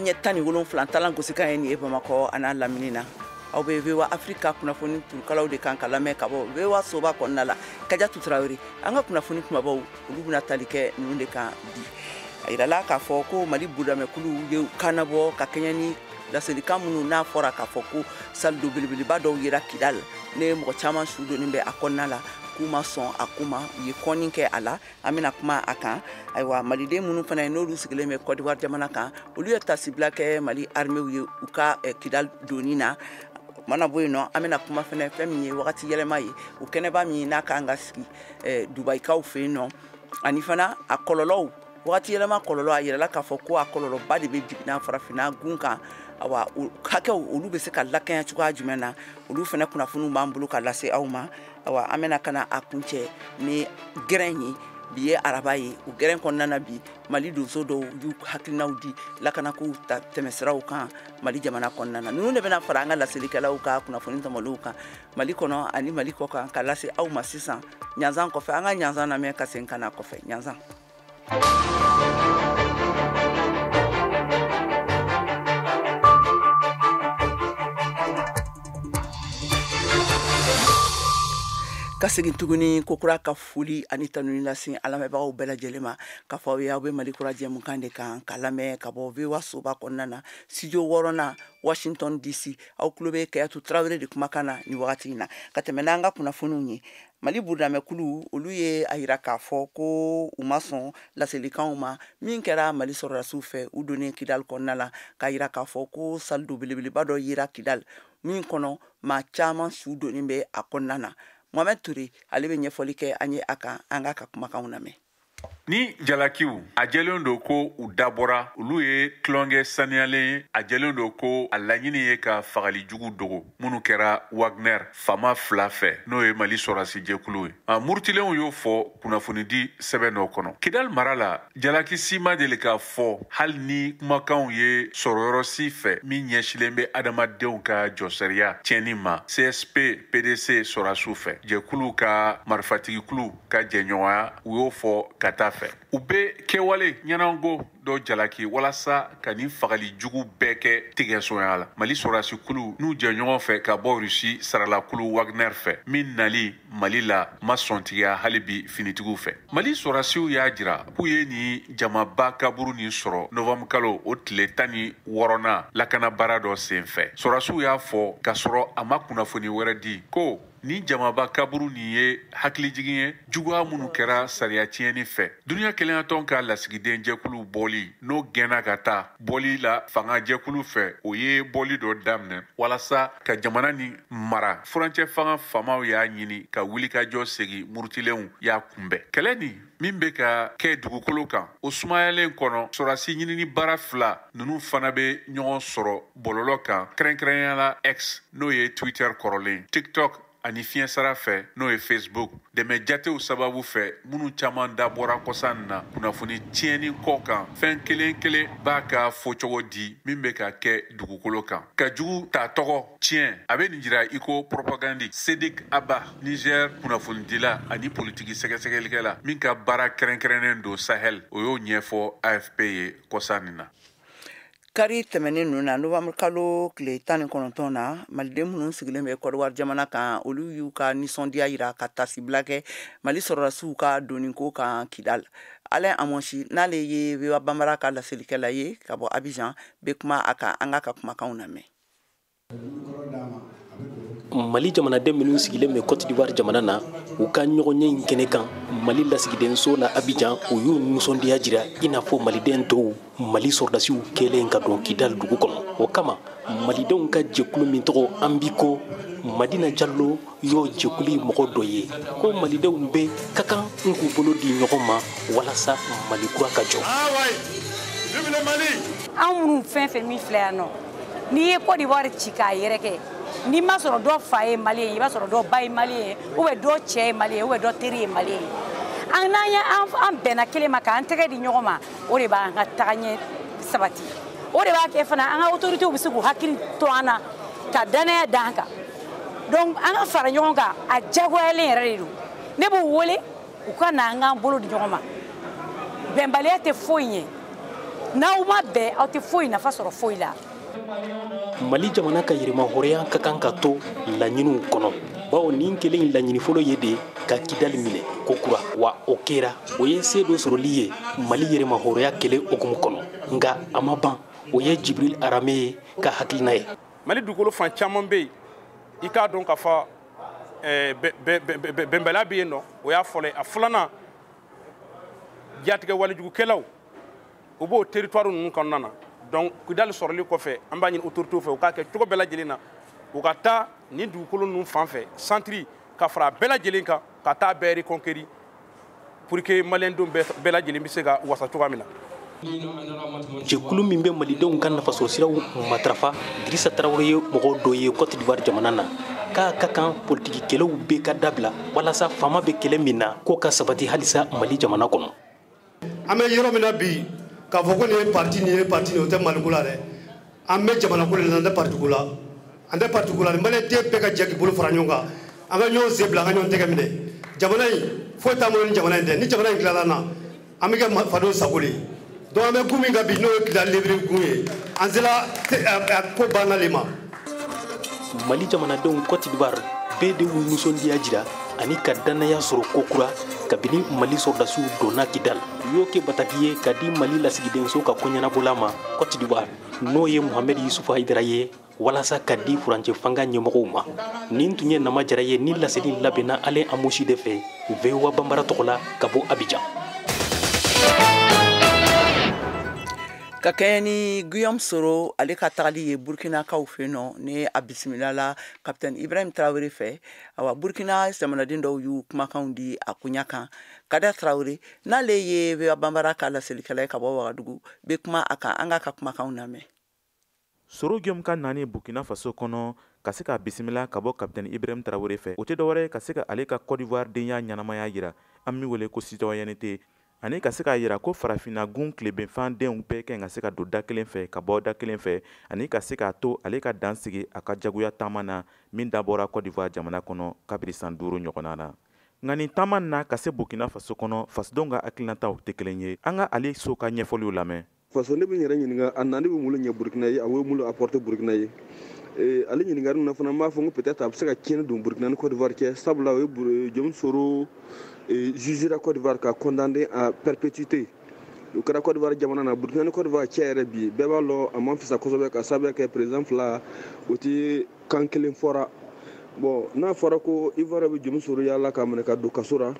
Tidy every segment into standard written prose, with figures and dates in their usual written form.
ɲɛ 17 talan gosikan ye nin ye Bamakɔ an'a lamini na aw bɛ VOA Africa kunnafoni turukalaw de kan ka lamɛn ka bɔ VOA soba kɔnɔna la Kadiatu Tarawele an ka kunnafoni kumabaw olu bɛna tali kɛ ninnu de kan bi a yirala k'a fɔ ko Mali budamɛkulu ye kanabɔ ka kɛɲɛ ni laselikan minnu n'a fɔra k'a fɔ ko salido belebeleba dɔw yera Kidal ne mɔgɔ caman su donnen bɛ a kɔnɔna la k'u ma sɔn a kuma u ye kɔnni kɛ a la an bɛna kuma a kan ayiwa maliden minnu fana ye n'olu sigilen bɛ Côte d'Ivoire jamana kan olu ye tasibila kɛ Mali armée ye u ka Kidal donni na mana bɔ yen nɔ an bɛna kuma fɛn min ye wagati yɛlɛma ye u kɛnɛba min n'a kan ka sigi Dubaïkaw fɛ yen nɔ ani fana a kɔlɔlɔw wagati yɛlɛma kɔlɔlɔ a yirala k'a fɔ ko a kɔlɔlɔba de bɛ jiginna farafinna gun kan awa hakɛw olu bɛ se ka lakɛɲɛ cogoya jumɛn na olu fana kunnafoniw b'an bolo ka lase aw ma awa an bɛna kana a kuncɛ ni gɛrɛn ye bi ye araba ye o gɛrɛn kɔnɔna na bi Mali donso dɔw y'u hakilinaw di lakanakow tɛmɛsiraw kan Mali jamana kɔnɔna na ninnu de bɛna fara an ka laselikɛlaw ka kunnafoni tɔmɔliw kan Mali kɔnɔ ani Mali kɔ kan ka lase aw ma sisan ɲanzan kɔfɛ an ka ɲanzan lamɛn ka segin ka na kɔfɛ ɲanzan ka segin tuguni kokura ka foli ani tanuni lase alamɛbagaw bɛɛ lajɛlen ma k'a fɔ aw bɛ Mali kura jɛmukan de kan ka lamɛn ka bɔ VOA soba kɔnɔna na studio 6nan Washington DC aw tulo bɛ Kadiatu Tarawele de kumakan na ni wagati in na ka tɛmɛ n'an ka kunnafoniw ye Mali budamɛkulu olu ye a yira k'a fɔ ko u ma sɔn laselikanw ma min kɛra Mali sɔrɔdasiw fɛ u donnen Kidal kɔnɔna la k'a yira k'a fɔ ko salido belebeleba dɔ yera Kidal min kɔnɔ maa caman su donnen bɛ a kɔnɔna na Mohamed Touré ale bɛ ɲɛfɔli kɛ an ye a kan an ka kumakanw lamɛn ni jalakiw a jɛlen do ko u dabɔra olu ye tulonkɛ saniyalen a jɛlen do ko a laɲini ye ka fagali jugu dogo minnu kɛra Wagner fama 2 fɛ n'o ye Mali sɔrɔdasi jɛkulu ye a murutilenw y'o fɔ kunnafonidi sɛbɛn dɔ kɔnɔ Kidal mara la jalaki si ma deli k'a fɔ hali ni kumakanw ye sɔrɔyɔrɔ si fɛ min ɲɛsilen bɛ adamadenw ka jɔsɛriya tiɲɛni ma CSP PDC sɔrɔdasiw fɛ jɛkulu ka marifatigikulu ka jɛɲɔgɔnya u y'o fɔ ka taa fɛ u bɛ kɛwale ɲɛnago dɔ jalaki walasa ka nin fagali jugu bɛɛ kɛ tigɛsonya la Mali sɔrɔdasi kulu n'u jɛ ɲɔgɔn fɛ ka bɔ Rusi saralakulu Wagner fɛ min nali Mali la ma sɔntigiya hali bi finitigiw fɛ Mali sɔrɔdasiw y'a jira k'u ye nin jamaba kaburu nin sɔrɔ novembre kalo o tile 16nan lakana baara dɔ senfɛ sɔrɔdasiw y'a fɔ ka sɔrɔ a ma kunnafoni wɛrɛ di ko ni jamaba kaburu nin ye hakilijigin ye juguya minnu kɛra sariya tiɲɛni fɛ duniya kelennatɔn ka lasigiden jɛkulu bɔli n'o gɛnna ka taa bɔli la fanga jɛkulu fɛ o ye bɔli dɔ daminɛ walasa ka jamana ni mara furancɛ fanga famaw y'a ɲini ka wulikajɔ segi murutilenw y'a kunbɛn kɛlɛ nin min bɛ ka kɛ dugukolo kan o sumayalen kɔnɔ sɔrɔdasi ɲinini baara 2 ninnu fana bɛ ɲɔgɔn sɔrɔ bɔlɔlɔ kan kɛrɛnkɛrɛnyala X n'o ye Twitter kɔrɔlen TikTok ani fiɲɛ sara fɛ n'o ye Facebook dɛmɛ jatew sababu fɛ minnu caman dabɔra kɔsan na kunnafoni tiɲɛni kɔ kan fɛn kelen kelen b'a ka fɔcogo di min bɛ ka kɛ dugukolo kan ka jugu t'a tɔgɔ tiɲɛ a bɛ nin jira iko propagandi Sedik Aba Niger kunnafonidila ani politiki sɛgɛsɛgɛlikɛla min ka baara kɛrɛnkɛrɛnnen don Sahel o y'o ɲɛfɔ AFP ye kɔsan nin na kari tɛmɛnen ninnu na novembre kalo tile 19 na maliden minnu sigilen bɛ Côte d'Ivoire jamana kan olu y'u ka nisɔndiya yira ka tasibila kɛ Mali sɔrɔdasiw ka donniko kan Kidal Alain Amonsi n'ale ye VOA Bambara ka laselikɛla ye ka bɔ Abidjan bɛ kuma a kan an ka kumakanw lamɛn Mali jamanaden minnu sigilen bɛ Côte d'Ivoire jamana na u ka ɲɔgɔnye in kɛnɛ kan Mali lasigidenso na Abidjan u y'u nisɔndiya jira i n'a fɔ maliden tɔw Mali sɔrɔdasiw kɛlen ka don Kidal dugu kɔnɔ o kama malidenw ka jɛkulu min tɔgɔ Ambiko Madina Jallo y'o jɛkulu mɔgɔ dɔ ye ko malidenw bɛ ka kan k'u bolo di ɲɔgɔn ma walasa Mali kura ka jɔ anw minnu fɛn fɛn min filɛ yan nɔ n'i ye Côte d'Ivoire ci k'a yɛrɛ kɛ n'i ma sɔrɔ dɔ fa ye Malien ye i b'a sɔrɔ dɔ ba ye Malien ye ou bien dɔ cɛ ye Malien ye ou bien dɔ teri ye Malien ye an bɛnna kelen ma k'an tɛgɛ di ɲɔgɔn ma o de b'an ka tagaɲɛ sabati o de b'a kɛ fana an ka autorités bɛ se k'u hakili to an na ka danaya d'an kan donc an ka fara ɲɔgɔn kan a diyagoyalen yɛrɛ de don ne b'u wele u ka na an k'an bolo di ɲɔgɔn ma bɛnbaliya tɛ foyi ɲɛ n'aw ma bɛn aw tɛ foyi nafa sɔrɔ foyi la. Mali jamana ka yirima hɔrɔnya ka kan ka to laɲiniw kɔnɔ bawo nin kelen in laɲini fɔlɔ ye de ka Kidali minɛ ko kura wa o kɛra o ye se dɔ sɔrɔli ye Mali yirima hɔrɔnya kelen hukumu kɔnɔ nka a ma ban o ye Jibril Arame ye ka hakilina ye. Mali dugukolo fan caman bɛ yen i k'a dɔn k'a fɔ bɛnbaliya bɛ yen nɔ o y'a fɔlɔ ye a filanan jatigɛ walijugukɛlaw u b'o territoire ninnu kɔnɔna na donc Kidali sɔrɔli kɔfɛ an b'a ɲini autorités fɛ u k'a kɛ cogo bɛɛ lajɛlen na u ka taa nin dugukolo ninnu fan fɛ centre ka fara bɛɛ lajɛlen kan ka taa bɛɛ reconquérir pour que maliyɛndenw bɛɛ lajɛlen bɛ se ka wasa cogoya min na. Jɛkulu min bɛ malidenw ka nafasɔrɔ siraw matarafa Dirisa Tarawele ye mɔgɔ dɔ ye Côte d'Ivoire jamana na k'a ka kan politikɛlaw bɛɛ ka dabila walasa fama bɛ kɛlɛ min na k'o ka sabati halisa Mali jamana kɔnɔ. An bɛ yɔrɔ min na bi k'a fɔ ko nin ye parti nin ye parti nin o tɛ Maliko la dɛ an bɛ jamana ko de la an tɛ parti ko la an tɛ parti ko la ni maliyɛnden bɛɛ ka jɛ k'i bolo fara ɲɔgɔn kan an ka ɲɔgɔn sen bila an ka ɲɔgɔn tɛgɛ minɛ jamana in foyi t'an bolo ni jamana in tɛ ni jamana in tilala na an bɛ kɛ fadenw sago de ye donc an bɛ gun min kan bi n'o ye Kidali libere gun ye an sera ko banna le ma. Mali jamanadenw Côte d'Ivoire bɛɛ de y'u nisɔndiya jira ani ka danaya sɔrɔ ko kura kabini Mali sɔrdasiw donna Kidali u y'o kɛ bataki ye ka di Mali lasigidenso ka koɲɛnabɔla ma Côte d'Ivoire n'o ye Mohamed Yusufu Hayidara ye walasa ka di furancɛ fanga ɲɛmɔgɔw ma nin tun ye Nama Jara ye ni laseli labɛnna Alain Amosi de fɛ VOA Banbara tɔgɔ la ka bɔ Abidjan. Ka kɛɲɛ ni Guillaume Soro ale ka tagali ye Burkinakaw fɛ yen nɔ ni a bisimilala Capitaine Ibrahim Traoré fɛ awa Burkina jamanaden dɔw y'u kumakanw di a kunya kan Kada Traoré n'ale ye VOA Banbara ka laselikɛla ye ka bɔ Wagadugu bɛ kuma a kan an k'a ka kumakanw lamɛn. Soro Guillaume ka nani Burkina Faso kɔnɔ ka se ka bisimila ka bɔ Capitaine Ibrahim Traoré fɛ o tɛ dɔwɛrɛ ka se ka ale ka Côte d'Ivoire denya ɲanamaya yira an min wele ko citoyenneté ani ka se k'a yira ko farafinna gun tilebinfan denw bɛɛ kɛn ka se ka don da kelen fɛ ka bɔ da kelen fɛ ani ka se k'a to ale ka dan sigi a ka jagoya taama na min dabɔra Côte d'Ivoire jamana kɔnɔ kabiri san 5 ɲɔgɔnna na nka nin taama na ka se Burkina Faso kɔnɔ fasodenw ka hakilinataw tɛ kelen ye an ka ale so ka ɲɛfɔliw lamɛn. faso ne bɛ n yɛrɛ ɲininka a nani bɛ mun ɲɛ Burkina ye a bɛ mun apporter Burkina ye ale ɲininkali na fana n b'a fɔ ko peut-être a bɛ se ka tiɲɛni don Burkina ni Côte d'Ivoire cɛ sabula o ye Guillaume Soro jugera Côte d'Ivoire ka condamné à perpétuité o kɛra Côte d'Ivoire jamana na Burkina ni Côte d'Ivoire cɛ yɛrɛ bi bɛɛ b'a lɔ a man fisa kosɛbɛ ka sababuya kɛ président fila o tɛ kan kelen fɔra bon n'a fɔra ko Ivoire bɛ Guillaume Soro yala ka minɛ ka don kaso la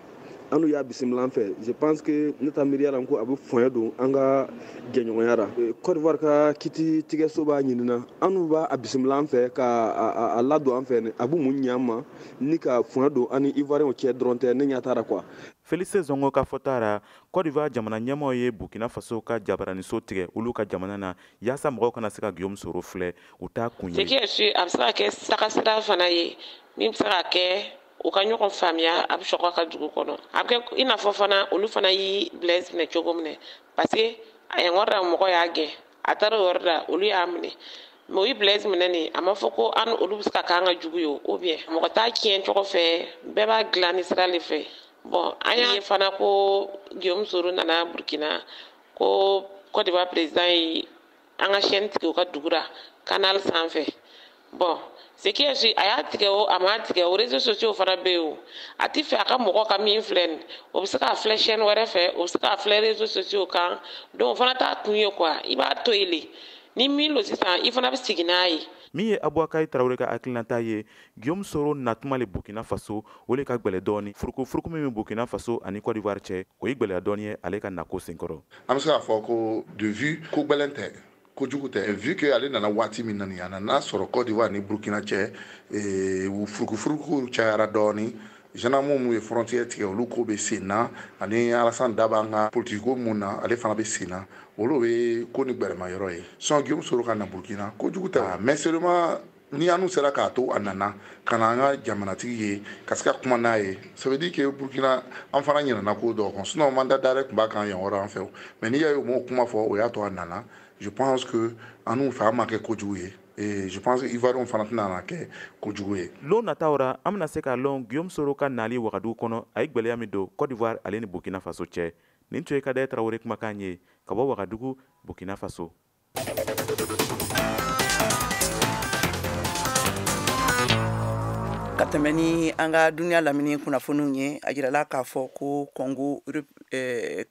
an n'u y'a bisimila an fɛ je pense que ne ta miiriya la ko a bɛ fɔnya don an ka jɛɲɔgɔnya la Côte d'Ivoire ka kiti tigɛso b'a ɲinina an n'u b'a bisimila an fɛ ka a ladon an fɛ a bɛ mun ɲɛ an ma ni ka fɔnya don an ni Ivoirien cɛ dɔrɔn tɛ ne ɲɛ t'a la quoi. Félix Zongo ka fɔta la Côte d'Ivoire jamana ɲɛmɔgɔ ye Burkina Faso ka jabaraniso tigɛ olu ka jamana na yaasa mɔgɔw kana se ka Guillaume Soro filɛ u t'a kun ye. Ce qui est sûr a bɛ se ka kɛ sagasira fana ye min bɛ se ka kɛ u ka ɲɔgɔn faamuya a bɛ sɔgɔ ka dugu kɔnɔ a bɛ kɛ i n'a fɔ fana olu fana y'i Blaise minɛ cogo minɛ parce que a ye ŋɔrɔ mɔgɔ y'a gɛn a taara o yɔrɔ la olu y'a minɛ mais o ye Blaise minɛ nin a ma fɔ ko an olu bɛ se ka k'an ka jugu ye ou bien mɔgɔ t'a tiɲɛ cogo fɛ bɛɛ b'a dilan ni sira de fɛ bon an y'a ye fana ko Guillaume Soro nana Burkina ko Côte d'Ivoire président ye an ka chaîne tigɛ u ka dugu la canal sanfɛ bon ce qui est sûr a y'a tigɛ o a m'a tigɛ o réseaux sociaux fana bɛ yen o a ti fɛ a ka mɔgɔ ka min filɛ nin o bɛ se k'a filɛ chaîne wɛrɛ fɛ o bɛ se k'a filɛ réseaux sociaux kan donc o fana t'a kun ye quoi i b'a to yen ni min lo sisan i fana bɛ sigi n'a ye. min ye Aboubacar Traoré ka hakilinata ye Guillaume Soro natuma le Burkina Faso o le ka gwɛlɛ dɔɔni furuku min bɛ Burkina Faso ani Côte d'Ivoire cɛ o ye gwɛlɛya dɔɔni ye ale ka nako senkɔrɔ. an bɛ se k'a fɔ ko de vue ko gbɛlɛn tɛ kojugu tɛ vu que ale nana waati min na nin a nana sɔrɔ Côte d'Ivoire ni Burkina cɛ furuku cayara dɔɔni gendarme mun ye frontière tigɛ olu ko bɛ sen na ani Alassane Daba an ka politique ko mun na ale fana bɛ sen na olu bɛ ko ni gbɛrɛma yɔrɔ ye sans Guillaume Soro ka na Burkina kojugu tɛ mais seulement ni anu sera k'a to a nana ka na an ka jamanatigi ye ka se ka kuma n'a ye ça veut dire que Burkina an fana ɲinɛna ko dɔw kɔn sinon mandat d'arrêt tun b'a kan yan yɔrɔ an fɛ mais n'i y'a ye o m'o kuma fɔ o y'a to a nana je pense que anu fɛ an ma kɛ kojugu ye et je pense que Ivoiriens fana tɛna na kɛ kojugu ye. Lon nataw ra an bɛna se k'a lɔn Guillaume Soro ka nali Wagadugu kɔnɔ a ye gwɛlɛya min don Côte d'Ivoire ale ni Burkina Faso cɛ nin tun ye Kadaye Tarawele kumakan ye ka bɔ Wagadugu, Burkina Faso. Ka tɛmɛ ni an ka duniya lamini kunnafoniw ye a jirala k'a fɔ ko Kongo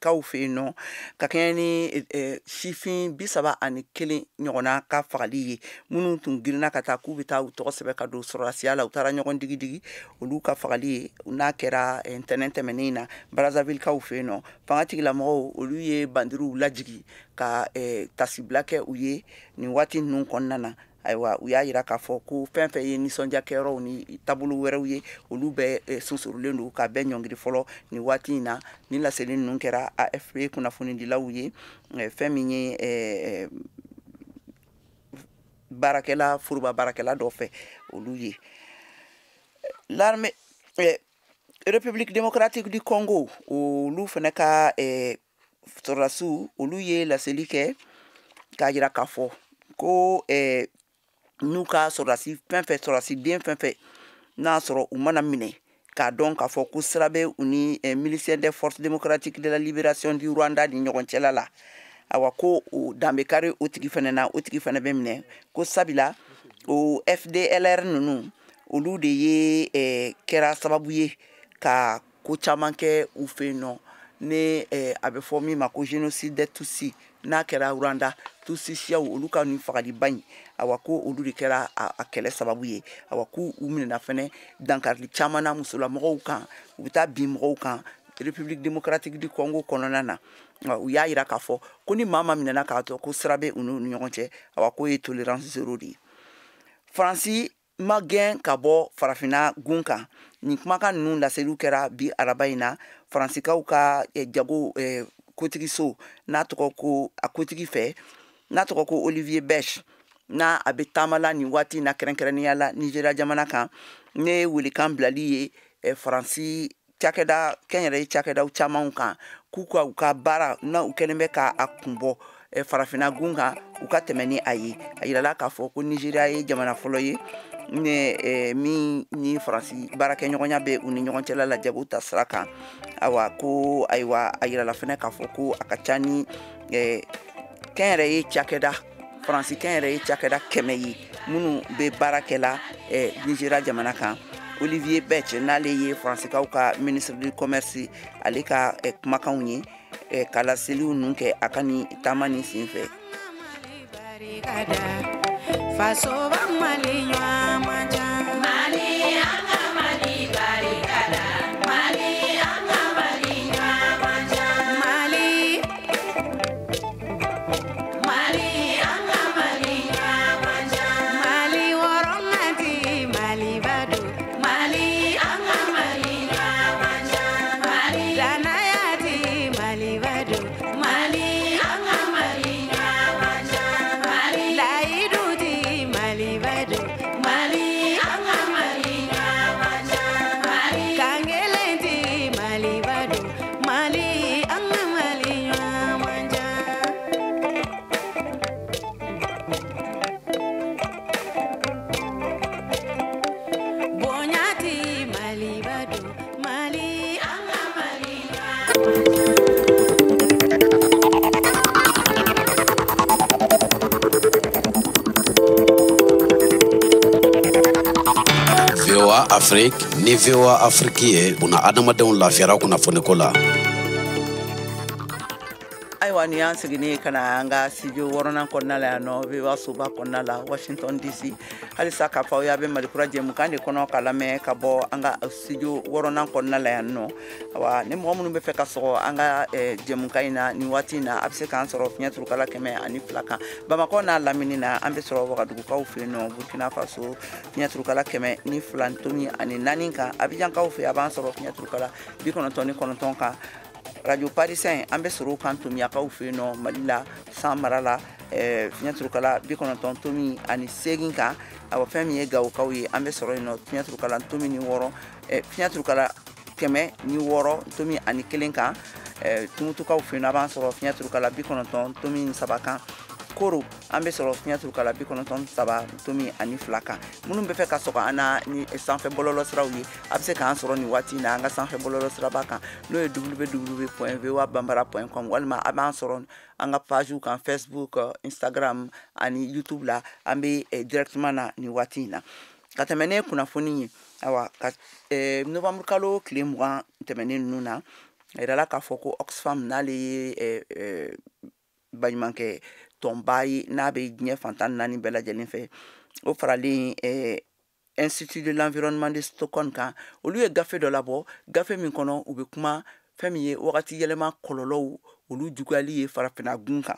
kaw fɛ yen nɔ ka kɛɲɛ ni sifin 31 ɲɔgɔnna ka fagali ye minnu tun girinna ka taa k'u bɛ taa u tɔgɔ sɛbɛn ka don sɔrɔdasiya la u taara ɲɔgɔn digidigi olu ka fagali ye n'a kɛra ntɛnɛn tɛmɛnen na Brazzaville kaw fɛ yen nɔ fangatigilamɔgɔw olu ye bandiruw lajigi ka tasibila kɛ u ye nin waati ninnu kɔnɔna na. Ayiwa u y'a yira k'a fɔ ko fɛn fɛn ye nisɔndiyakɛyɔrɔw ni taabolo wɛrɛw ye olu bɛɛ sunsurulen don ka bɛɛ ɲɔngiri fɔlɔ nin waati in na ni laseli ninnu kɛra AFP kunnafonidilaw ye fɛn min ye foroba baarakɛla dɔ fɛ olu ye. L'armée République démocratique du Congo olu fana ka sɔrɔdasiw olu ye laseli kɛ k'a yira k'a fɔ ko n'u ka sɔrɔdasi fɛn fɛn sɔrɔdasiden fɛn fɛn n'a sɔrɔ u mana minɛ k'a dɔn k'a fɔ ko sira bɛ u ni miliciens des forces démocratiques de la libération du Rwanda ni ɲɔgɔn cɛla la awa ko o danbe kari o tigi fana na o tigi fana bɛ minɛ ko sabila o FDLR ninnu olu de ye kɛra sababu ye ka ko caman kɛ u fɛ yen nɔ ne a bɛ fɔ min ma ko génocide des Tutsis n'a kɛra Rwanda Tutsi siyaw olu ka nin fagaliba in awa ko olu de kɛra a kɛlɛ sababu ye awa ko u minɛna fɛnɛ dankarili caman na musolamɔgɔw kan u bɛ taa bin mɔgɔw kan République démocratique du Congo kɔnɔna na u y'a yira k'a fɔ ko ni maa minɛna k'a tɔ ko sira bɛ u ni ɲɔgɔn cɛ awa ko ye tolérance zéro de ye. Faransi ma gɛn ka bɔ farafinna gun kan nin kumakan ninnu laseliw kɛra bi araba in na Faransikaw ka jago kotigiso n'a tɔgɔ ko a kotigi fɛ n'a tɔgɔ ko Olivier Beche n'a a bɛ taamala nin waati na kɛrɛnkɛrɛnnenya la Nigeria jamana kan ne welekan bilali ye Faransi cakɛda kɛnyɛrɛye cakɛdaw camanw kan k'u ka u ka baara na u kɛlen bɛ k'a kunbɔ farafinna gun kan u ka tɛmɛ ni a ye a yirala k'a fɔ ko Nigeria ye jamana fɔlɔ ye min ni Faransi baarakɛɲɔgɔnya bɛ u ni ɲɔgɔn cɛla la jago ta sira kan awa ko ayiwa a yirala fɛnɛ k'a fɔ ko a ka ca ni kɛnyɛrɛye cakɛda Faransi kɛnyɛrɛye cakɛda 100 ye minnu bɛ baara kɛla Nigeria jamana kan. Olivier Beche n'ale ye Faransikaw ka ministre du commerce ale ka kumakanw ye ka laseliw ninnu kɛ a ka ni taama ni sen fɛ. Afrique ni VOA Afrique ye buna adamadenw lafiyara kunnafoniko la. Ayiwa ni y'an seginne kana an ka studio wɔɔrɔnan kɔnɔna la yan nɔ VOA soba kɔnɔna la Washington DC halisa k'a fɔ aw y'a bɛ Malikura jɛmukan de kɔnɔ ka lamɛn ka bɔ an ka studio wɔɔrɔnan kɔnɔna la yan nɔ awa ni mɔgɔ minnu bɛ fɛ ka sɔgɔ an ka jɛmukan in na nin waati in na a bɛ se k'an sɔrɔ fiɲɛ turukala 102 kan Bamakɔ n'a lamini na an bɛ sɔrɔ Wagadugukaw fɛ yen nɔ Burkina Faso fiɲɛ turukala 102.4 kan Abidjankaw fɛ a b'an sɔrɔ fiɲɛ turukala 99 kan Radio Parisien an bɛ sɔrɔ kan Tomiyakaw fɛ yen nɔ Mali la San mara la fiɲɛ turukala 98.8 kan awa fɛn min ye Gawokaw ye an bɛ sɔrɔ yen nɔ fiɲɛ turukala 6 fiɲɛ turukala 106.1 kan Tumutukaw fɛ yen nɔ a b'an sɔrɔ fiɲɛ turukala 93 kan koro an bɛ sɔrɔ fiɲɛ turukala 93.2 kan minnu bɛ fɛ ka sɔgɔ an na ni sanfɛ bɔlɔlɔ siraw ye a bɛ se k'an sɔrɔ nin waati in na an ka sanfɛ bɔlɔlɔ siraba kan n'o ye www.voabambara.com walima a b'an sɔrɔ an ka pagew kan Facebook, Instagram ani YouTube la an bɛ directement na nin waati in na ka tɛmɛ ne kunnafoni ye awa ka novembre kalo tile 20 tɛmɛnen ninnu na a yirala k'a fɔ ko Oxfam n'ale ye baɲumankɛ tɔnba ye n'a bɛ diɲɛ fantan 4 bɛɛ lajɛlen fɛ o faralen Institut de l'environnement de Stockholm kan olu ye gafe dɔ labɔ gafe min kɔnɔ u bɛ kuma fɛn min ye wagati yɛlɛma kɔlɔlɔw olu juguyali ye farafina gun kan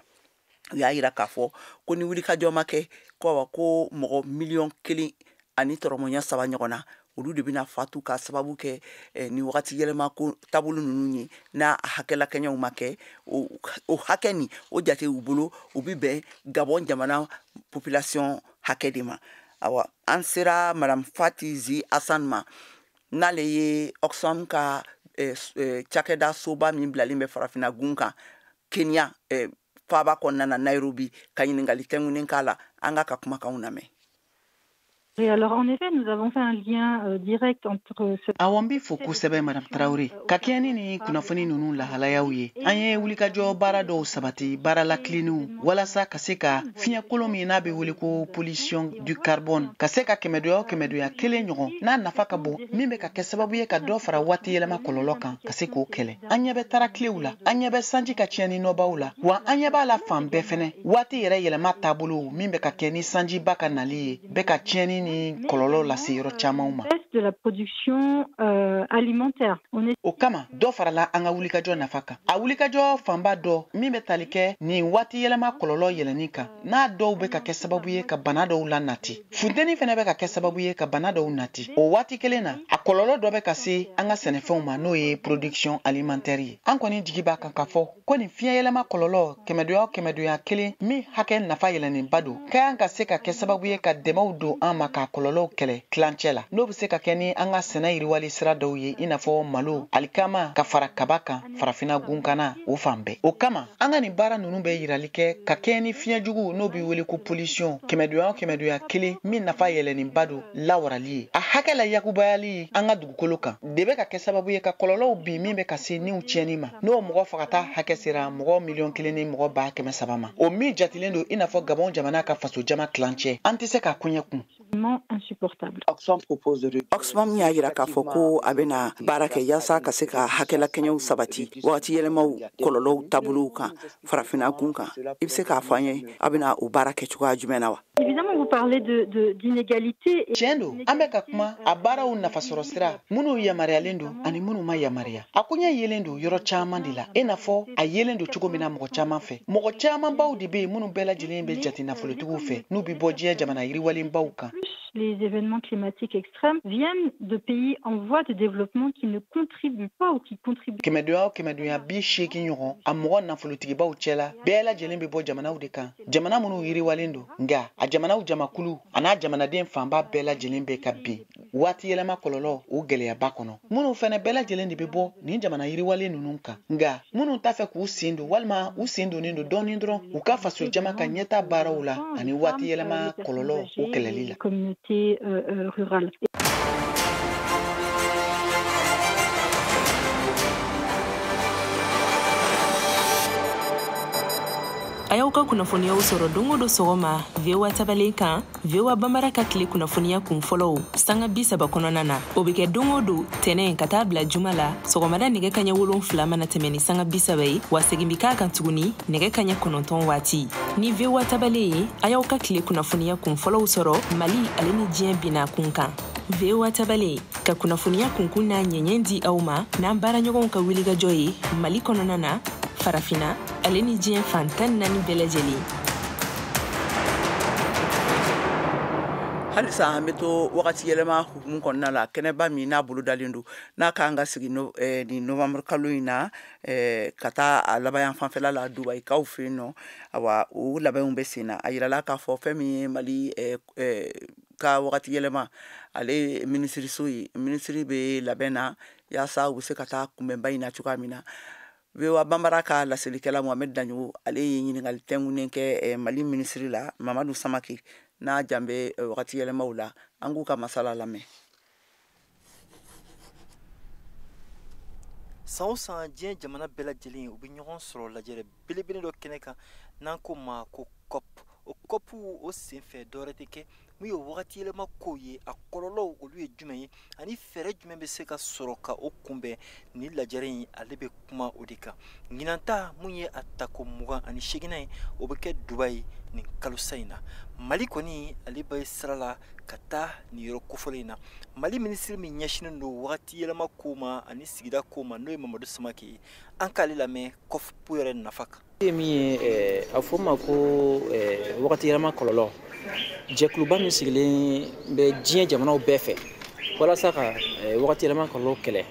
u y'a yira k'a fɔ ko ni wulikajɔ ma kɛ ko mɔgɔ miliyɔn 1 ani tɔrɔmɔɲa 3 ɲɔgɔn na olu de bɛna fatu ka sababu kɛ ni wagati yɛlɛma ko taabolo ninnu ye n'a hakɛlakɛɲɛw ma kɛ o hakɛ ni o jate u bolo u bɛ bɛn Gabon jamana population hakɛ de ma awa an sera Madame Fati Zi Hassan ma n'ale ye Oxfam ka cakɛda soba min bilalen bɛ farafina gun kan Kenya faaba kɔnɔna na Nairobi ka ɲininkali tɛŋunen k'a la an ka kumakanw lamɛn. Et alors, en effet, nous avons fait un lien direct entre ce... Awambi foko sebe Madame Traoré. Kakiani ni kunafoni nunu la halayaw ye. Anye wulikajɔ baara dɔw sabati baara la kilinu walasa ka se ka fiɲɛ kolon min n'a bɛ wele ko pollution du carbone ka se ka kɛmɛdoya kelen ɲɔgɔn n'a nafa ka bon min bɛ ka kɛ sababu ye ka dɔ fara waati yɛlɛma kɔlɔlɔ kan ka se k'o kɛlɛ. An ɲɛ bɛ tarakiliw la, an ɲɛ bɛ sanji ka tiɲɛni nɔbaw la, wa an ɲɛ b'a la fan bɛɛ fɛnɛ waati yɛrɛ yɛlɛma taabolo min bɛ ka kɛ ni sanjiba ka nali ye bɛ ka tiɲɛni ni kɔlɔlɔ lase yɔrɔ camanw ma. De la production alimentaire. O kama dɔ farala an ka wulikajɔ nafa kan. A wulikajɔ fanba dɔ min bɛ tali kɛ nin waati yɛlɛma kɔlɔlɔ yɛlɛni kan n'a dɔw bɛ ka kɛ sababu ye ka bana dɔw la nati. Funteni fɛnɛ bɛ ka kɛ sababu ye ka bana dɔw nati. O waati kelen na a kɔlɔlɔ dɔ bɛ ka se an ka sɛnɛfɛnw ma n'o ye production alimentaire ye. An kɔni jigi b'a kan ka fɔ ko nin fiɲɛ yɛlɛma kɔlɔlɔ kɛmɛdoya kelen min hakɛ nafa yɛlɛnenba don ka kan ka se ka kɛ sababu ye ka dɛmɛw don an ma ka kɔlɔlɔw kɛlɛ kilancɛ la n'o bɛ se ka kɛ ni an ka sɛnɛ yiriwali sira dɔw ye i n'a fɔ malo alikama ka fara kaba kan farafina gunkana o fan bɛɛ. O kama an ka nin baara ninnu bɛ yirali kɛ ka kɛ ni fiɲɛ jugu n'o bɛ wele ko pollution kɛmɛdoya kelen min nafa yɛlɛnenba don lawarali ye a hakɛ la yakubayali an ka dugukolo kan de bɛ ka kɛ sababu ye ka kɔlɔlɔw bin min bɛ ka se niw tiɲɛni ma n'o mɔgɔ fagata hakɛ sera mɔgɔ miliyɔn 1 ni mɔgɔ 300,000 ma o min jatilen don i n'a fɔ Gabon jamana ka faso jama tilancɛ an tɛ se ka kuɲɛ kun. Insupportable. Oxfam y'a yira k'a fɔ ko a bɛna baara kɛ yaasa ka se ka hakɛlakɛɲɛw sabati wagati yɛlɛmaw kɔlɔlɔw taabolow kan farafina gun kan i bɛ se k'a fɔ an ye a bɛna o baara kɛ cogoya jumɛn na wa? Évidemment, vous parlez d'inégalité. Tiɲɛ don an bɛ ka kuma a baaraw nafasɔrɔ sira minnu yamaruyalen don ani minnu ma yamaruya a ko ɲɛ yelen don yɔrɔ caman de la i n'a fɔ a yelen don cogo min na mɔgɔ caman fɛ mɔgɔ caman baw de bɛ yen minnu bɛɛ lajɛlen bɛ jate nafolotigiw fɛ n'u bɛ bɔ diɲɛ jamana yiriwalenbaw kan. Les événements climatiques extrêmes viennent de pays en voie de développement qui ne contribuent pas ou qui contribuent. Kɛmɛdoya 80 ɲɔgɔn a mɔgɔ nafolotigibaw cɛla bɛɛ lajɛlen bɛ bɔ jamanaw de kan jamana minnu yiriwalen don nka a jamanaw jamakulu a n'a jamanaden fanba bɛɛ lajɛlen bɛ ka bin waati yɛlɛma kɔlɔlɔ o gɛlɛyaba kɔnɔ minnu fɛnɛ bɛɛ lajɛlen de bɛ bɔ nin jamana yiriwalen ninnu kan nka minnu t'a fɛ k'u sen don walima u sen donnen don dɔɔnin dɔrɔn u ka faso jama ka ɲɛta baaraw la ani waati yɛlɛma kɔlɔlɔ o kɛlɛli la. Rurale. A y'aw ka kunnafoniyaw sɔrɔ don o don sɔgɔma VOA tabalen kan VOA Bambara ka tile kunnafoniya kun fɔlɔw sanga 30 kɔnɔna na o bɛ kɛ don o don tɛnɛn ka taa bila juma la sɔgɔmada nɛgɛ kaɲɛ 7 mana tɛmɛ ni sanga 30 ye wa segin bi k'a kan tuguni nɛgɛ kaɲɛ 9 waati ni VOA tabalen ye a y'aw ka tile kunnafoniya kun fɔlɔw sɔrɔ Mali ale ni diɲɛ bina kun kan VOA tabalen ka kunnafoniya kunkun n'a ɲɛɲɛ di aw ma n'an baaraɲɔgɔnw ka wulikajɔ ye Mali kɔnɔna na farafina ale ni diɲɛ fantan 4 bɛɛ lajɛlen. halisa an bɛ to wagati yɛlɛma hukumu kɔnɔna la kɛnɛba min n'a bolo dalen don n'a k'an ka sigi ni novembre kalo in na ka taa a laban fanfɛla la Dubaï kaw fɛ yen nɔ awa o labɛnw bɛ sen na a yirala k'a fɔ fɛn min ye Mali ka wagati yɛlɛma ale minisiriso ye minisiri bɛ labɛn na yaasa u bɛ se ka taa kunbɛnba in na cogoya min na VOA Bambara ka laselikɛla Mohamed Danɲogo ale ye ɲininkali tɛngunnen kɛ Mali ministre la Mamadou Samake n'a janbe wagati yɛlɛmaw la an k'u ka masala lamɛn. San o san diɲɛ jamana bɛɛ lajɛlen u bɛ ɲɔgɔn sɔrɔ lajɛrɛ belebele dɔ kɛnɛ kan n'an ko ma ko COP. O COP o senfɛ dɔwɛrɛ tɛ kɛ mun ye wagati yɛlɛma kow ye a kɔlɔlɔw olu ye jumɛn ye ani fɛɛrɛ jumɛn bɛ se ka sɔrɔ ka o kunbɛn ni lajɛrɛ in ale bɛ kuma o de kan. Ɲinanta mun ye a tako 28 ye o bɛ kɛ Dubayi nin kalosa in na. Mali kɔni ale bɛ sira la ka taa nin yɔrɔ kofɔlen in na. Mali ministre min ɲɛsinen don wagati yɛlɛma kow ma ani sigida kow ma n'o ye Mamadou Samake ye an k'ale lamɛn COP yɛrɛ nafa kan. Min ye a fɔ ma ko wagati yɛlɛma kɔlɔlɔ jɛkuluba min sigilen bɛ diɲɛ jamanaw bɛɛ fɛ walasa ka wagati yɛlɛma kɔlɔlɔ kɛlɛ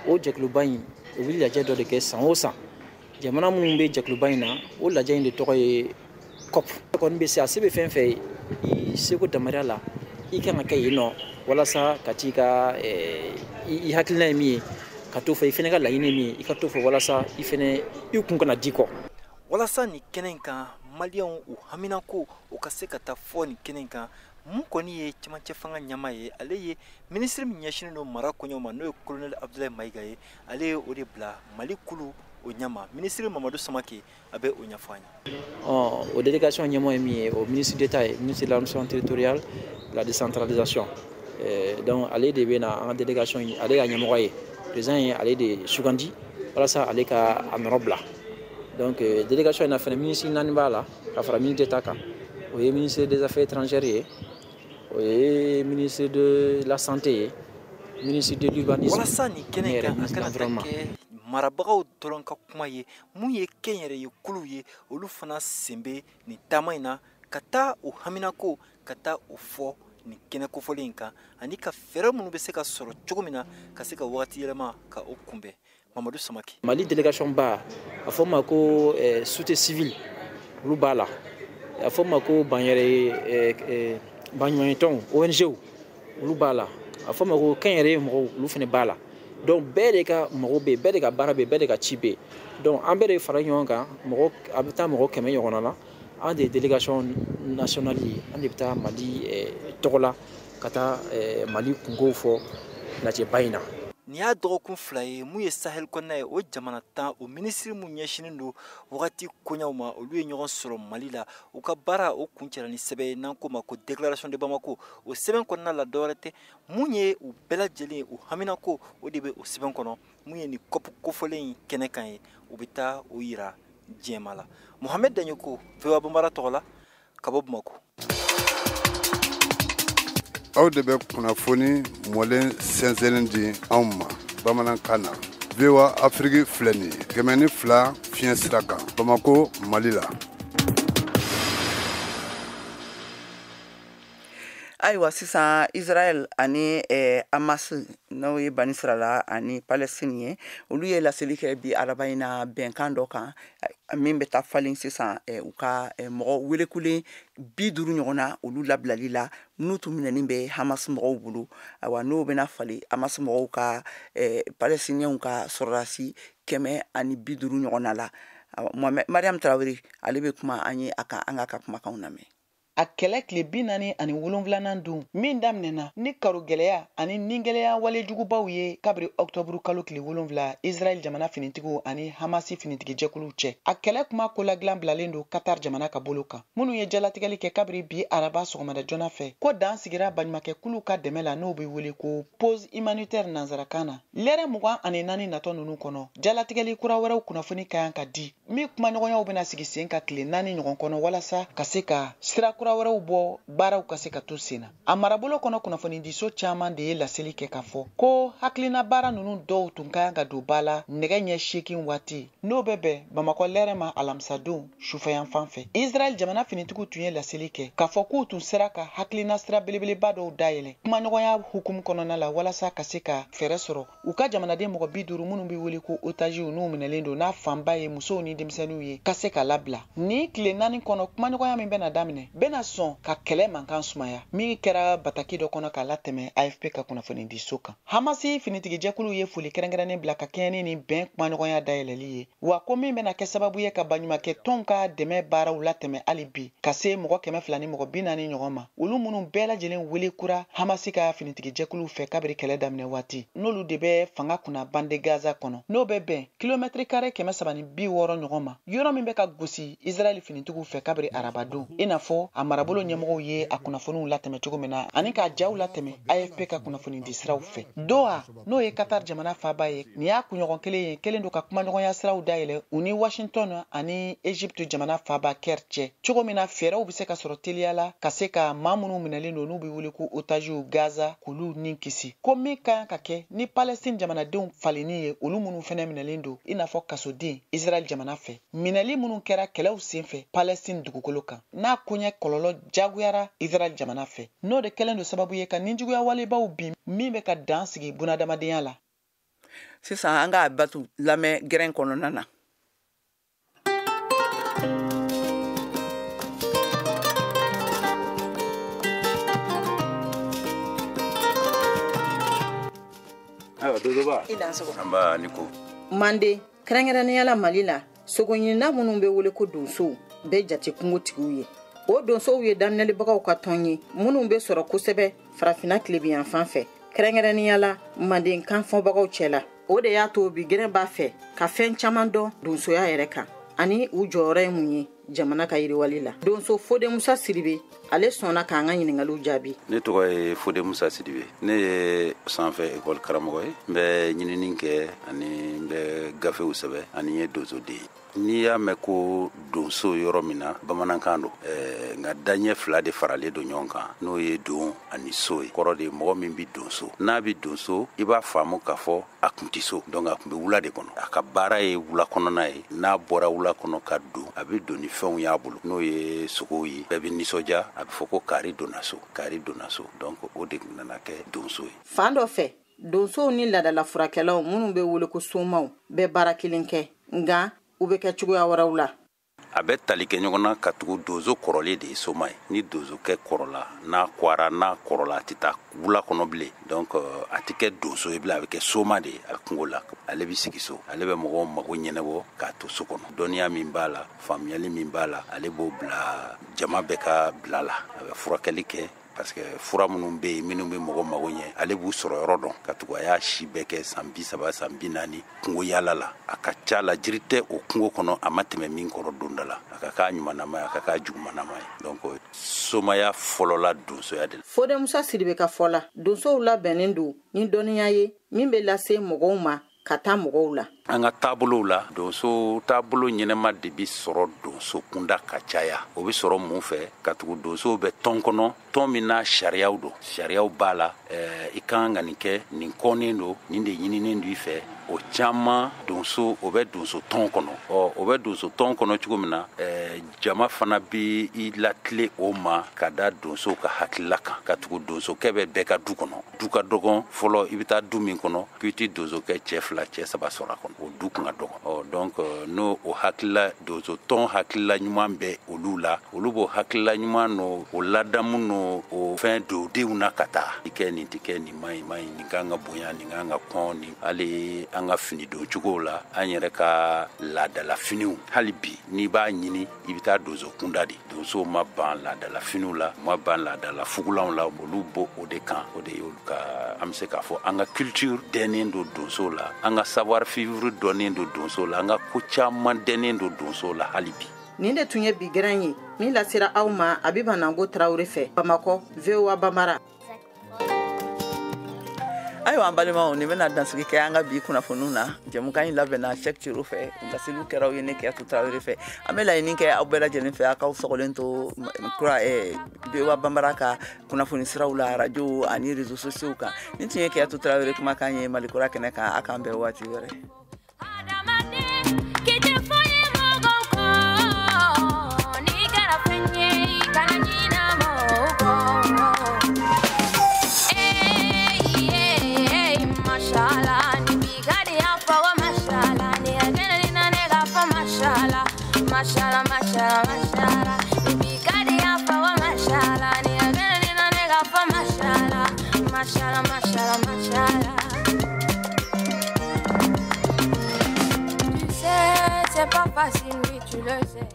o jɛkuluba in o bɛ lajɛ dɔ de kɛ san o san jamana minnu bɛ jɛkuluba in na o lajɛ in de tɔgɔ ye COP kɔni bɛ se a se bɛ fɛn fɛn i seko damariya la i kan ka kɛ yen nɔ walasa ka t'i ka i hakilina ye min ye ka t'o fɔ i fana ka laɲini ye min ye i ka t'o fɔ walasa i fana i kun kana di kɔ. Walasa nin kɛnɛ in kan maliyɛnw u hamina ko u ka se ka taa fɔ nin kɛnɛ in kan mun kɔni ye cɛmancɛ fanga ɲama ye ale ye ministre min ɲɛsinen don mara koɲɛw ma n'o ye colonel Abdoulaye Mayiga ye ale ye o de bila Mali kulu o ɲama ministre Mamadou Samake a bɛ o ɲɛfɔ an ye. O délégation ɲɛmɔgɔ ye min ye o ministre d'État ye ministre de l'administration territoriale la décentralisation donc ale de bɛ na an ka délégation ale ka ɲɛmɔgɔ ye président ye ale de sugandi walasa ale ka a nɔrɔ bila. Donc délégation na fana ministre naani b'a la ka fara ministre d'État kan o ye ministre des affaires étrangères ye o ye ministre de la santé ye ministre de l'urbanisme walasa nin kɛnɛ kan a kana taa kɛ marabagaw dɔrɔn ka kuma ye mun ye kɛnyɛrɛ ye kuluw ye olu fana sen bɛ nin taama in na ka taa o haminako ka taa o fɔ nin kɛnɛ kofɔlen in kan ani ka fɛɛrɛ minnu bɛ se ka sɔrɔ cogo min na ka se ka wagati yɛlɛma ka o kunbɛn. Mamadou Samake. Mali délégation ba a fɔ ma ko société civile olu b'a la a fɔ ma ko baɲumankɛtɔnw ONG olu b'a la a fɔ ma ko kɛnyɛrɛye mɔgɔw olu fana b'a la donc bɛɛ de ka mɔgɔ bɛ bɛɛ de ka baara bɛ bɛɛ de ka ci bɛ donc an bɛɛ de fara ɲɔgɔn kan mɔgɔ a bɛ taa mɔgɔ 100 ɲɔgɔnna la an de délégation nationale ye an de bɛ taa Mali tɔgɔ la ka taa Mali kunkow fɔ lajɛba in na. Ni y'a dɔgɔkun 2 ye mun ye Sahel kɔnɔna ye o jamana 10 o ministre mun ɲɛsinen don wagati koɲaw ma olu ye ɲɔgɔn sɔrɔ Mali la u ka baara o kuncɛla ni sɛbɛn ye n'an ko ma ko déclaration de Bamako o sɛbɛn kɔnɔna la dɔwɛrɛ tɛ mun ye u bɛɛ lajɛlen u hamina ko o de bɛ o sɛbɛn kɔnɔ mun ye ni COP kofɔlen in kɛnɛ kan ye u bɛ taa o yira diɲɛma la. Mohamed Danɲogo VOA Bambara tɔgɔ la ka bɔ Bamako. Aw de bɛ kunnafoni mɔlen sɛnsɛnnen di anw ma bamanankan na. VOA Afrique filɛ nin ye 102 fiɲɛ sira kan Bamako Mali la. Ayiwa sisan Israel ani Hamas n'o ye bani sira la ani Palestine ye olu ye laseli kɛ bi araba in na bɛnkan dɔ kan min bɛ taa falen sisan u ka mɔgɔ welekulen 50 ɲɔgɔn na olu labilali la n'u tun minɛnen bɛ Hamas mɔgɔw bolo ayiwa n'o bɛna fali Hamas mɔgɔw ka Palestiniens ka sɔrɔdasi 150 ɲɔgɔn la Mariam Traoré ale bɛ kuma an ye a kan an ka kumakanw lamɛn. A kɛlɛ tile 47 dun min daminɛna ni karo gɛlɛya ani ningɛlɛya wale jugubaw ye kabiri octobre kalo tile 7 Israel jamana finitigiw ani Hamasi finitigi jɛkuluw cɛ. A kɛlɛ kuma ko ladilan bilalen don Qatar jamana ka bolo kan. Minnu ye jalatigɛli kɛ kabiri bi araba sɔgɔmada joona fɛ ko dan sigira baɲumankɛ kulu ka dɛmɛ la n'o bɛ wele ko pause humanitaire nanzarakan na. Lɛrɛ 24 natɔ ninnu kɔnɔ jalatigɛli kura wɛrɛw kunnafoni ka kan ka di. Min kuma ɲɔgɔnyaw bɛna sigi sen ka tile 4 ɲɔgɔn kɔnɔ walasa ka se ka sira kura wɛrɛw bɔ baaraw ka se ka to sen na. A marabolo kɔnɔ kunnafoni diso caman de ye laseli kɛ ka fɔ ko hakilina baara ninnu dɔw tun ka kan ka don ba la nɛgɛ ɲɛ 8 waati n'o bɛ bɛn Bamakɔ lɛrɛ ma alamisadon sufɛyan fan fɛ. Israel jamana finitigiw tun ye laseli kɛ ka fɔ k'u tun sera ka hakilina sira belebeleba dɔw dayɛlɛ kuma ɲɔgɔnya hukumu kɔnɔna la walasa ka se ka fɛɛrɛ sɔrɔ u ka jamanaden mɔgɔ 50 minnu bɛ wele ko otages n'u minɛlen don n'a fanba ye musow ni denmisɛnninw ye ka se ka labila. Ni tile 4 kɔnɔ kuma ɲɔgɔnya min bɛna daminɛ bɛna bena sɔn ka kɛlɛ mankan sumaya min kɛra bataki dɔ kɔnɔ k'a latɛmɛ AFP ka kunnafoni di so kan. Hamasi finitigijɛkulu ye foli kɛrɛnkɛrɛnnen bila ka kɛɲɛni ni bɛn kumaɲɔgɔnya dayɛlɛli ye wa ko min bena kɛ sababu ye ka baɲumankɛ tɔnw ka dɛmɛ baaraw latɛmɛ hali bi ka se mɔgɔ 200 ni mɔgɔ 40 ɲɔgɔn ma. Olu minnu bɛɛ lajɛlen wele kura Hamasi ka finitigijɛkulu fɛ kabiri kɛlɛ daminɛ waati n'olu de bɛ fanga kunna bande Gaza kɔnɔ n'o bɛ bɛn kilomɛtiri kare 360 ɲɔgɔn ma yɔrɔ min bɛ ka gosi Israel finitigiw fɛ kabiri arabadon i n'a fɔ a marabolo ɲɛmɔgɔw ye a kunnafoniw latɛmɛ cogo min na ani k'a jaw latɛmɛ AFP ka kunnafoni di siraw fɛ. Doha n'o ye Qatar jamana faaba ye nin y'a kunɲɔgɔn kelen ye kelen do ka kumaɲɔgɔnya siraw dayɛlɛ u ni Washington ani Egypte jamana faaba Caire cɛ cogo min na fɛɛrɛw bɛ se ka sɔrɔ teliya la ka se ka maa minnu minɛlen don n'u bɛ wele ko otages Gaza k'olu ni kisi ko min ka ka kɛ ni Palestine jamanadenw falenni ye olu minnu fɛnɛ minɛlen don i n'a fɔ kasoden Israel jamana fɛ minɛli minnu kɛra kɛlɛw senfɛ Palestine dugukolo kan n'a koɲɛ kɔlɔlɔ jagoyara Israel jamana fɛ n'o de kɛlen do sababu ye ka ninjuguya walebaw bi min bɛ ka dan sigi bunadamadenya la. Sisan an ka batu lamɛn gɛrɛn kɔnɔna na. Amba niko mande kɛrɛnkɛrɛnnenya Mali la sogoɲinina minnu bɛ wele ko donsow bɛ jate kungotigiw ye o donsow ye daminɛlibagaw ka tɔn ye minnu bɛ sɔrɔ kosɛbɛ farafina tilebiyan fan fɛ kɛrɛnkɛrɛnnenya la manden kanfɔbagaw cɛla o de y'a to bi gɛrɛn b'a fɛ ka fɛn caman dɔn donsoya yɛrɛ kan ani u jɔyɔrɔ ye mun ye jamana ka yiriwali la. Donso Fode Musa Sidibe ale sɔnna k'an ka ɲininkaliw jaabi. Ne tɔgɔ ye Fode Musa Sidibe. Ne ye sanfɛ école karamɔgɔ ye. N bɛ ɲinini kɛ ani n bɛ gafew sɛbɛ ani n ye donso den ye. N'i y'a mɛn ko donso yɔrɔ min na bamanankan don nka daɲɛ 2 de faralen don ɲɔgɔn kan n'o ye don ani so ye. Kɔrɔ de mɔgɔ min bi donso n'a bi donso i b'a faamu k'a fɔ a kun ti so donc a kun bɛ wula de kɔnɔ a ka baara ye wula kɔnɔna ye n'a bɔra wula kɔnɔ ka don a bɛ don ni fɛnw y'a bolo n'o ye sogow ye bɛɛ bɛ nisɔndiya a bɛ fɔ ko kari donna so donc o de nana kɛ donso ye. Fan dɔ fɛ donsow ni ladala furakɛlaw minnu bɛ wele ko somaw bɛ baara kelen kɛ nka u bɛ kɛ cogoya wɛrɛw la. A bɛ tali kɛ ɲɔgɔn na ka tugu donso kɔrɔlen de ye soma ye ni donso kɛ kɔrɔla n'a kwara n'a kɔrɔla a tɛ taa wula kɔnɔ bilen donc a tɛ kɛ donso ye bilen a bɛ kɛ soma de ye a kungo la ale bɛ sigi so ale bɛ mɔgɔw mago ɲɛnabɔ k'a to so kɔnɔ dɔnniya min b'a la faamuyali min b'a la ale b'o bila jama bɛɛ ka bila la a bɛ furakɛli kɛ parce que fura minnu bɛ yen minnu bɛ mɔgɔ mago ɲɛ ale b'u sɔrɔ yɔrɔ dɔn ka tugu a y'a si bɛɛ kɛ san 30 san 40 kungo yaala la a ka ca la jiri tɛ o kungo kɔnɔ a ma tɛmɛ min kɔrɔ don da la a ka k'a ɲumanama ye a ka k'a jugumanama ye donc somaya fɔlɔ la donsoya de la. Fode Musa Sidibe ka fɔ la donsow labɛnnen don ni dɔnniya ye min bɛ lase mɔgɔw ma ka taa mɔgɔw la. An ka taabolow la donso taabolo ɲɛnɛma de bi sɔrɔ donso kunda ka caya o bi sɔrɔ mun fɛ ka tugu donso bɛ tɔn kɔnɔ tɔn min na sariyaw don sariyaw b'a la i kan ka nin kɛ nin kɔnnen don nin de ɲininen do i fɛ o caman donso o bɛ donso tɔn kɔnɔ o bɛ donso tɔn kɔnɔ cogo min na jama fana bi i latile o ma ka da donso ka hakilila kan ka tugu donsokɛ bɛ bɛɛ ka du kɔnɔ du ka dɔgɔn fɔlɔ i bɛ taa du min kɔnɔ k'i ti donsokɛ cɛ 2 cɛ 3 sɔrɔ a kɔnɔ o du kun ka dɔgɔn donc n'o o hakilila donso tɔn hakilila ɲuman bɛ olu la olu b'o hakilila ɲuman no o ladamu no o fɛn do denw na ka taa i kɛ nin tɛ kɛ nin ma ɲi nin kan ka bonya nin kan ka kɔn nin hali an ka fini don cogo la an yɛrɛ ka laadala finiw hali bi n'i b'a ɲini i bɛ taa donso kunda de donso ma ban laadala finiw la ma ban laadala fugulanw la olu bo o de kan o de y'olu ka an bɛ se k'a fɔ an ka culture dɛnnen don donso la an ka savoir vivre dɔnnen don donso la an ka ko caman dɛnnen don donso la hali bi. Nin de tun ye bi gɛrɛn ye min lasera aw ma Abiba Nango Traoré fɛ Bamakɔ VOA Bambara. Ayiwa an balimaw ni bɛna dansigi kɛ an ka bi kunnafoniw na jɛmukan in labɛnna Cheikh Thilo fɛ gasilu kɛraw ye ne Kiyatu Traoré fɛ an bɛ laɲini kɛ aw bɛɛ lajɛlen fɛ a k'aw sɔgɔlen to kura VOA Bambara ka kunnafoni siraw la radio ani réseaux sociaux kan ni tun ye Kiyatu Traoré kumakan ye Mali kura kɛnɛ kan a k'an bɛn waati wɛrɛ. Mashallah, mashallah, mashallah, mashallah. Machala, machala, machala. Tu sais, c'est pas facile, oui, tu le sais.